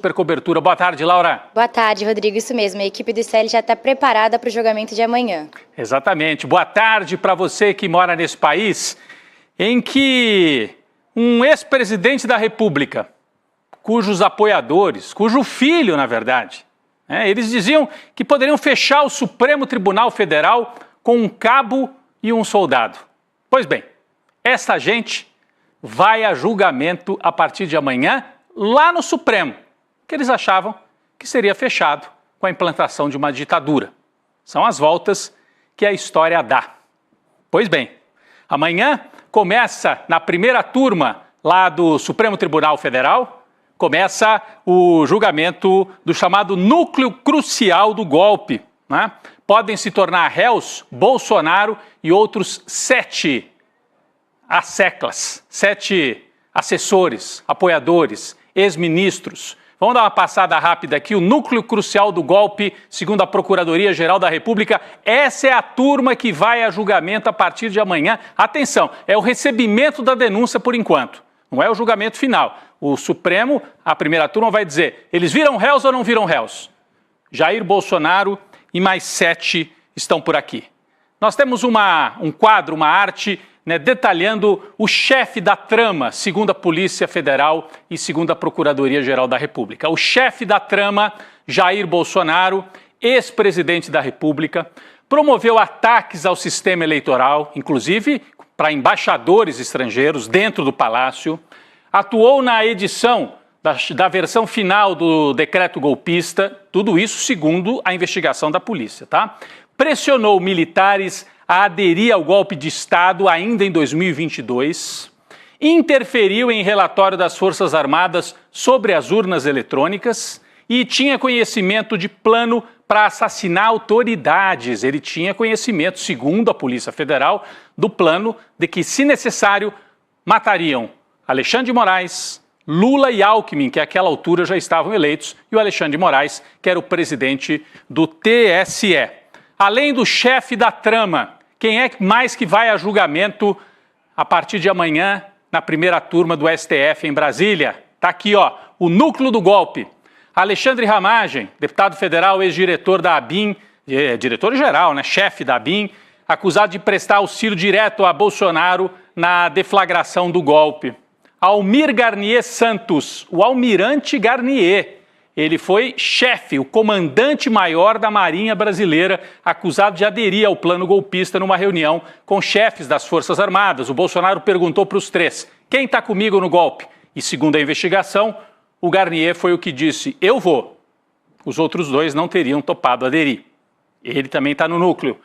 Super cobertura. Boa tarde, Laura. Boa tarde, Rodrigo. Isso mesmo, a equipe do ICL já está preparada para o julgamento de amanhã. Exatamente. Boa tarde para você que mora nesse país em que um ex-presidente da República, cujos apoiadores, cujo filho, na verdade, eles diziam que poderiam fechar o Supremo Tribunal Federal com um cabo e um soldado. Pois bem, essa gente vai a julgamento a partir de amanhã lá no Supremo, que eles achavam que seria fechado com a implantação de uma ditadura. São as voltas que a história dá. Pois bem, amanhã começa na primeira turma lá do Supremo Tribunal Federal, começa o julgamento do chamado núcleo crucial do golpe, né? Podem se tornar réus Bolsonaro e outros 7 assessores, apoiadores, ex-ministros. Vamos dar uma passada rápida aqui. O núcleo crucial do golpe, segundo a Procuradoria-Geral da República, essa é a turma que vai a julgamento a partir de amanhã. Atenção, é o recebimento da denúncia por enquanto, não é o julgamento final. O Supremo, a primeira turma, vai dizer, eles viram réus ou não viram réus? Jair Bolsonaro e mais 7 estão por aqui. Nós temos um quadro, uma arte, detalhando o chefe da trama, segundo a Polícia Federal e segundo a Procuradoria-Geral da República. O chefe da trama, Jair Bolsonaro, ex-presidente da República, promoveu ataques ao sistema eleitoral, inclusive para embaixadores estrangeiros dentro do Palácio, atuou na edição da versão final do decreto golpista, tudo isso segundo a investigação da polícia, tá? Pressionou militares a aderir ao golpe de Estado ainda em 2022, interferiu em relatório das Forças Armadas sobre as urnas eletrônicas e tinha conhecimento de plano para assassinar autoridades. Ele tinha conhecimento, segundo a Polícia Federal, do plano de que, se necessário, matariam Alexandre de Moraes, Lula e Alckmin, que àquela altura já estavam eleitos, e o Alexandre de Moraes, que era o presidente do TSE. Além do chefe da trama, quem é mais que vai a julgamento a partir de amanhã na primeira turma do STF em Brasília? Está aqui, ó, o núcleo do golpe. Alexandre Ramagem, deputado federal, ex-diretor da ABIN, diretor-geral, chefe da ABIN, acusado de prestar auxílio direto a Bolsonaro na deflagração do golpe. Almir Garnier Santos, o almirante Garnier. Ele foi chefe, o comandante-maior da Marinha Brasileira, acusado de aderir ao plano golpista numa reunião com chefes das Forças Armadas. O Bolsonaro perguntou para os 3, quem está comigo no golpe? E segundo a investigação, o Garnier foi o que disse, eu vou. Os outros 2 não teriam topado aderir. Ele também está no núcleo.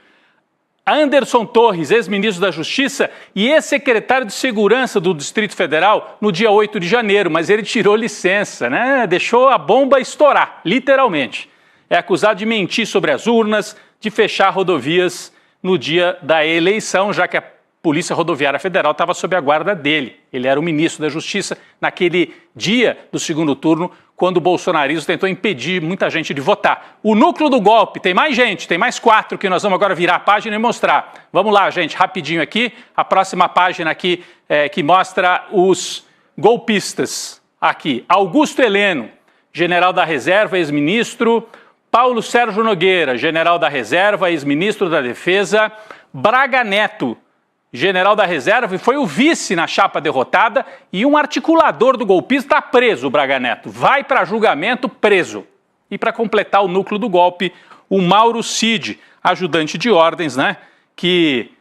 Anderson Torres, ex-ministro da Justiça e ex-secretário de Segurança do Distrito Federal no dia 8 de janeiro, mas ele tirou licença, Deixou a bomba estourar, literalmente. É acusado de mentir sobre as urnas, de fechar rodovias no dia da eleição, já que a Polícia Rodoviária Federal estava sob a guarda dele. Ele era o ministro da Justiça naquele dia do segundo turno, quando o bolsonarismo tentou impedir muita gente de votar. O núcleo do golpe, tem mais gente, tem mais 4 que nós vamos agora virar a página e mostrar. Vamos lá, gente, rapidinho aqui. A próxima página aqui que mostra os golpistas. Aqui, Augusto Heleno, general da reserva, ex-ministro. Paulo Sérgio Nogueira, general da reserva, ex-ministro da Defesa. Braga Neto, general da reserva, e foi o vice na chapa derrotada, e um articulador do golpismo está preso, o Braga Neto. Vai para julgamento preso. E para completar o núcleo do golpe, o Mauro Cid, ajudante de ordens, que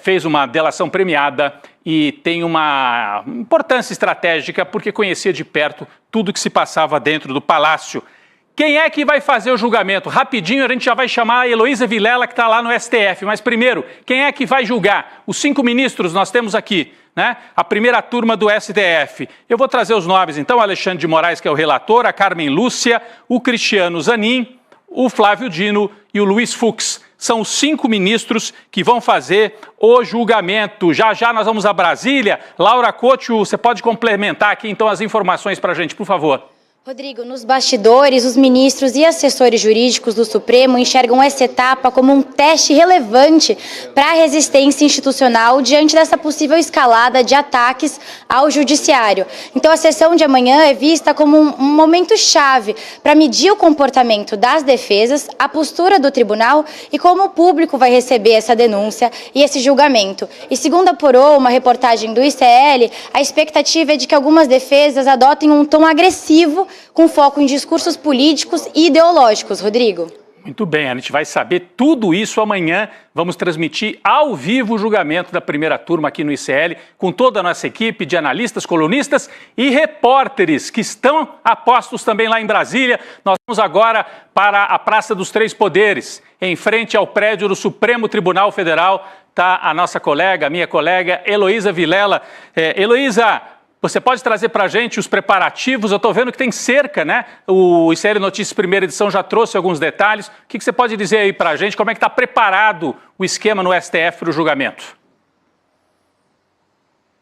fez uma delação premiada e tem uma importância estratégica porque conhecia de perto tudo que se passava dentro do palácio. Quem é que vai fazer o julgamento? Rapidinho, a gente já vai chamar a Heloísa Vilela, que está lá no STF. Mas primeiro, quem é que vai julgar? Os 5 ministros nós temos aqui, A primeira turma do STF. Eu vou trazer os nomes, então, Alexandre de Moraes, que é o relator, a Carmen Lúcia, o Cristiano Zanin, o Flávio Dino e o Luiz Fux. São os 5 ministros que vão fazer o julgamento. Já já nós vamos a Brasília. Laura Couto, você pode complementar aqui, então, as informações para a gente, por favor. Rodrigo, nos bastidores, os ministros e assessores jurídicos do Supremo enxergam essa etapa como um teste relevante para a resistência institucional diante dessa possível escalada de ataques ao judiciário. Então, a sessão de amanhã é vista como um momento chave para medir o comportamento das defesas, a postura do tribunal e como o público vai receber essa denúncia e esse julgamento. E segundo apurou uma reportagem do ICL, a expectativa é de que algumas defesas adotem um tom agressivo com foco em discursos políticos e ideológicos. Rodrigo. Muito bem, a gente vai saber tudo isso amanhã. Vamos transmitir ao vivo o julgamento da primeira turma aqui no ICL, com toda a nossa equipe de analistas, colunistas e repórteres que estão a postos também lá em Brasília. Nós vamos agora para a Praça dos Três Poderes, em frente ao prédio do Supremo Tribunal Federal. Está a nossa colega, a minha colega, Heloísa Vilela. Heloísa, você pode trazer para a gente os preparativos? Eu estou vendo que tem cerca, né? O ICL Notícias Primeira Edição já trouxe alguns detalhes. O que você pode dizer aí para a gente? Como é que está preparado o esquema no STF para o julgamento?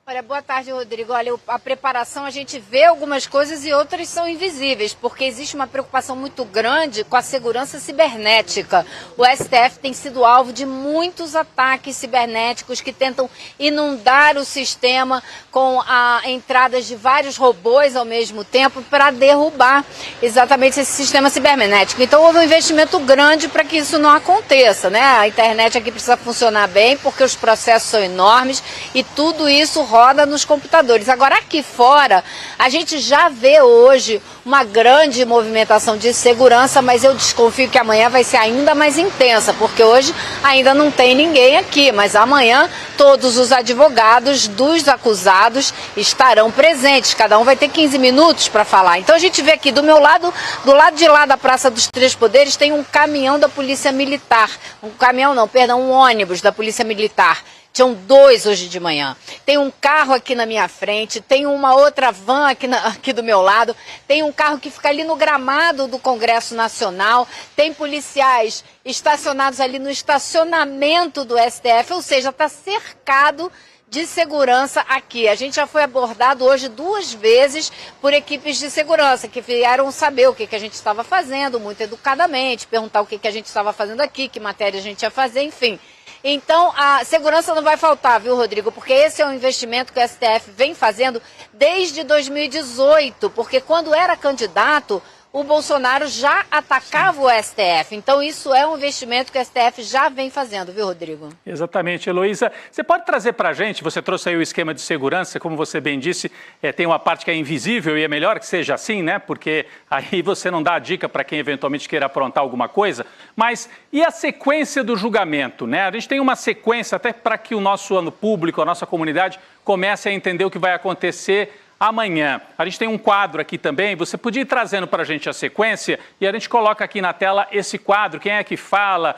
Olha, boa tarde, Rodrigo. Olha, a preparação, a gente vê algumas coisas e outras são invisíveis, porque existe uma preocupação muito grande com a segurança cibernética. O STF tem sido alvo de muitos ataques cibernéticos que tentam inundar o sistema com a entrada de vários robôs ao mesmo tempo para derrubar exatamente esse sistema cibernético. Então houve um investimento grande para que isso não aconteça, né? A internet aqui precisa funcionar bem porque os processos são enormes e tudo isso roda nos computadores. Agora, aqui fora, a gente já vê hoje uma grande movimentação de segurança, mas eu desconfio que amanhã vai ser ainda mais intensa, porque hoje ainda não tem ninguém aqui, mas amanhã todos os advogados dos acusados estarão presentes, cada um vai ter 15 minutos para falar. Então a gente vê aqui do meu lado, do lado de lá da Praça dos Três Poderes, tem um caminhão da Polícia Militar, um ônibus da Polícia Militar. Tinham dois hoje de manhã. Tem um carro aqui na minha frente, tem uma outra van aqui do meu lado, tem um carro que fica ali no gramado do Congresso Nacional, tem policiais estacionados ali no estacionamento do STF, ou seja, está cercado de segurança aqui. A gente já foi abordado hoje 2 vezes por equipes de segurança que vieram saber o que a gente estava fazendo, muito educadamente, perguntar o que a gente estava fazendo aqui, que matéria a gente ia fazer, enfim. Então, a segurança não vai faltar, viu, Rodrigo? Porque esse é um investimento que o STF vem fazendo desde 2018, porque quando era candidato, o Bolsonaro já atacava o STF. Então, isso é um investimento que o STF já vem fazendo, viu, Rodrigo? Exatamente, Heloísa. Você pode trazer para a gente, você trouxe aí o esquema de segurança, como você bem disse, tem uma parte que é invisível e é melhor que seja assim, né? Porque aí você não dá a dica para quem eventualmente queira aprontar alguma coisa. Mas e a sequência do julgamento, né? A gente tem uma sequência até para que o nosso público, a nossa comunidade, comece a entender o que vai acontecer amanhã. A gente tem um quadro aqui também, você podia ir trazendo para a gente a sequência e a gente coloca aqui na tela esse quadro, quem é que fala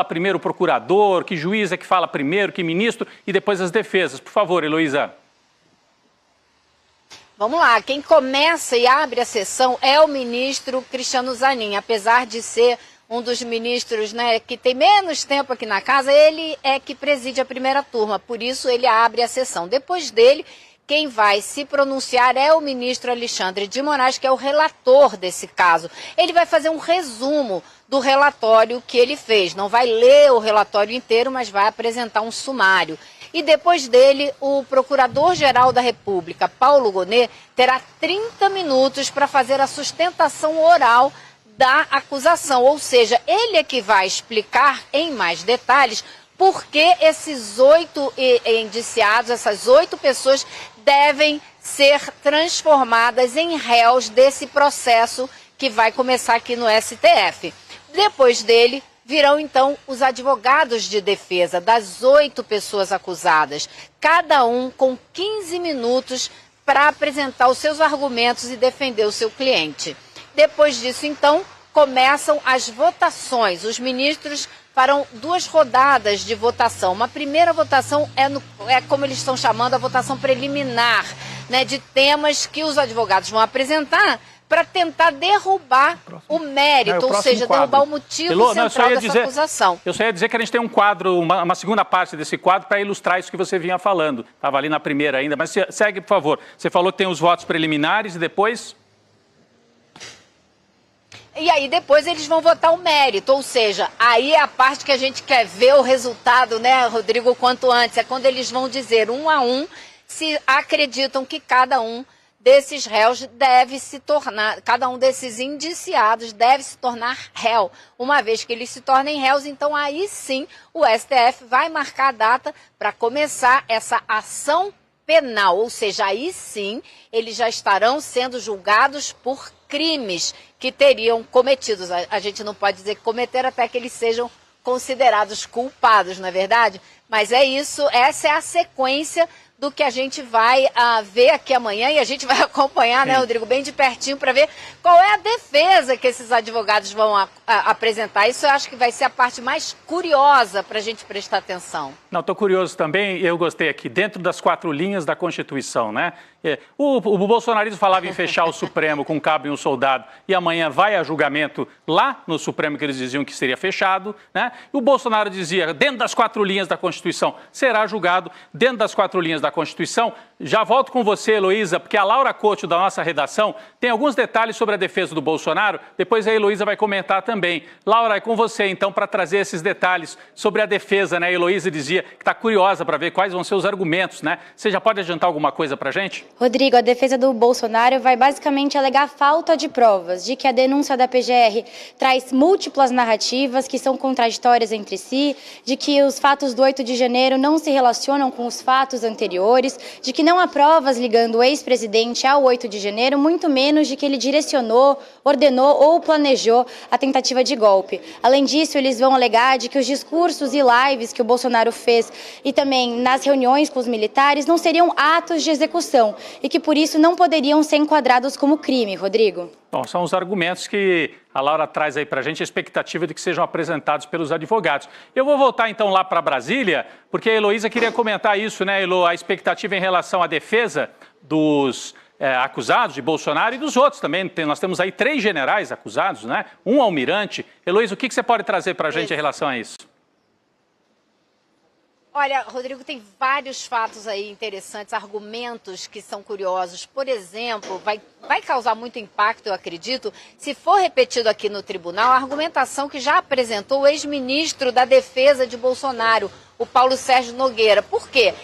primeiro o procurador, que juiz é que fala primeiro, que ministro e depois as defesas. Por favor, Heloísa. Vamos lá, quem começa e abre a sessão é o ministro Cristiano Zanin, apesar de ser um dos ministros, né, que tem menos tempo aqui na casa, ele é que preside a primeira turma, por isso ele abre a sessão. Depois dele, quem vai se pronunciar é o ministro Alexandre de Moraes, que é o relator desse caso. Ele vai fazer um resumo do relatório que ele fez. Não vai ler o relatório inteiro, mas vai apresentar um sumário. E depois dele, o Procurador-Geral da República, Paulo Gonet, terá 30 minutos para fazer a sustentação oral da acusação. Ou seja, ele é que vai explicar em mais detalhes por que esses 8 indiciados, essas 8 pessoas, devem ser transformadas em réus desse processo que vai começar aqui no STF. Depois dele, virão então os advogados de defesa das 8 pessoas acusadas, cada um com 15 minutos para apresentar os seus argumentos e defender o seu cliente. Depois disso, então, começam as votações. Os ministros farão 2 rodadas de votação. Uma primeira votação é como eles estão chamando, a votação preliminar, né, de temas que os advogados vão apresentar para tentar derrubar o mérito, ou seja, derrubar o motivo central dessa acusação. Eu só ia dizer que a gente tem um quadro, uma segunda parte desse quadro para ilustrar isso que você vinha falando. Estava ali na primeira ainda, mas segue, por favor. Você falou que tem os votos preliminares e depois... E aí depois eles vão votar o mérito, ou seja, aí é a parte que a gente quer ver o resultado, né, Rodrigo, quanto antes. É quando eles vão dizer 1 a 1 se acreditam que cada um desses réus deve se tornar, cada um desses indiciados deve se tornar réu. Uma vez que eles se tornem réus, então aí sim o STF vai marcar a data para começar essa ação penal, ou seja, aí sim eles já estarão sendo julgados por crimes que teriam cometidos. A gente não pode dizer que cometeram até que eles sejam considerados culpados, não é verdade? Mas é isso, essa é a sequência do que a gente vai ver aqui amanhã e a gente vai acompanhar, né, Rodrigo, bem de pertinho para ver qual é a defesa que esses advogados vão apresentar. Isso eu acho que vai ser a parte mais curiosa para a gente prestar atenção. Não, estou curioso também, eu gostei aqui, dentro das 4 linhas da Constituição, né? O bolsonarismo falava em fechar o Supremo com um cabo e um soldado e amanhã vai a julgamento lá no Supremo que eles diziam que seria fechado, né? E o Bolsonaro dizia, dentro das 4 linhas da Constituição, será julgado dentro das 4 linhas da Constituição. Já volto com você, Heloísa, porque a Laura Couto, da nossa redação, tem alguns detalhes sobre a defesa do Bolsonaro, depois a Heloísa vai comentar também. Laura, é com você, então, para trazer esses detalhes sobre a defesa, né? A Heloísa dizia que está curiosa para ver quais vão ser os argumentos, né? Você já pode adiantar alguma coisa para a gente? Rodrigo, a defesa do Bolsonaro vai basicamente alegar falta de provas, de que a denúncia da PGR traz múltiplas narrativas que são contraditórias entre si, de que os fatos do 8 de janeiro não se relacionam com os fatos anteriores, de que não há provas ligando o ex-presidente ao 8 de janeiro, muito menos de que ele direcionou, ordenou ou planejou a tentativa de golpe. Além disso, eles vão alegar de que os discursos e lives que o Bolsonaro fez e também nas reuniões com os militares não seriam atos de execução e que por isso não poderiam ser enquadrados como crime, Rodrigo. Bom, são os argumentos que a Laura traz aí para a gente, a expectativa de que sejam apresentados pelos advogados. Eu vou voltar então lá para Brasília, porque a Heloísa queria comentar isso, né, Elo? A expectativa em relação à defesa dos acusados de Bolsonaro e dos outros também. Nós temos aí 3 generais acusados, né? Um almirante. Heloísa, o que você pode trazer para a gente em relação a isso? Olha, Rodrigo, tem vários fatos aí interessantes, argumentos que são curiosos. Por exemplo, vai causar muito impacto, eu acredito, se for repetido aqui no tribunal, a argumentação que já apresentou o ex-ministro da Defesa de Bolsonaro, o Paulo Sérgio Nogueira. Por quê?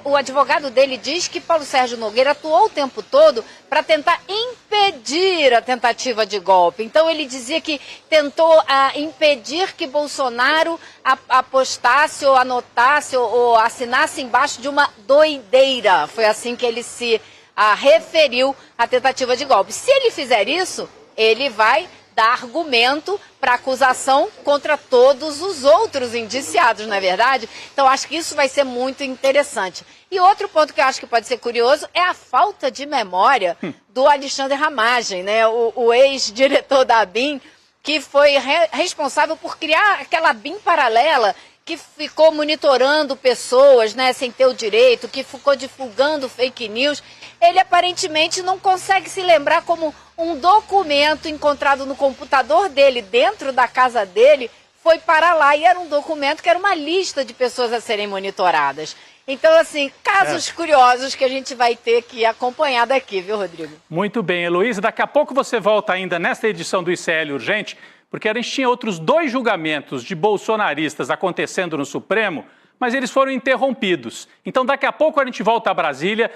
O advogado dele diz que Paulo Sérgio Nogueira atuou o tempo todo para tentar impedir a tentativa de golpe. Então ele dizia que tentou impedir que Bolsonaro apostasse ou anotasse ou assinasse embaixo de uma doideira. Foi assim que ele se referiu à tentativa de golpe. Se ele fizer isso, ele vai dar argumento para acusação contra todos os outros indiciados, não é verdade? Então, acho que isso vai ser muito interessante. E outro ponto que eu acho que pode ser curioso é a falta de memória do Alexandre Ramagem, né? O ex-diretor da ABIN, que foi responsável por criar aquela ABIN paralela que ficou monitorando pessoas, né, sem ter o direito, que ficou divulgando fake news. Ele aparentemente não consegue se lembrar como um documento encontrado no computador dele, dentro da casa dele, foi para lá e era um documento que era uma lista de pessoas a serem monitoradas. Então, assim, casos curiosos que a gente vai ter que acompanhar daqui, viu, Rodrigo? Muito bem, Heloísa. Daqui a pouco você volta ainda nesta edição do ICL Urgente, porque a gente tinha outros 2 julgamentos de bolsonaristas acontecendo no Supremo, mas eles foram interrompidos. Então, daqui a pouco a gente volta a Brasília.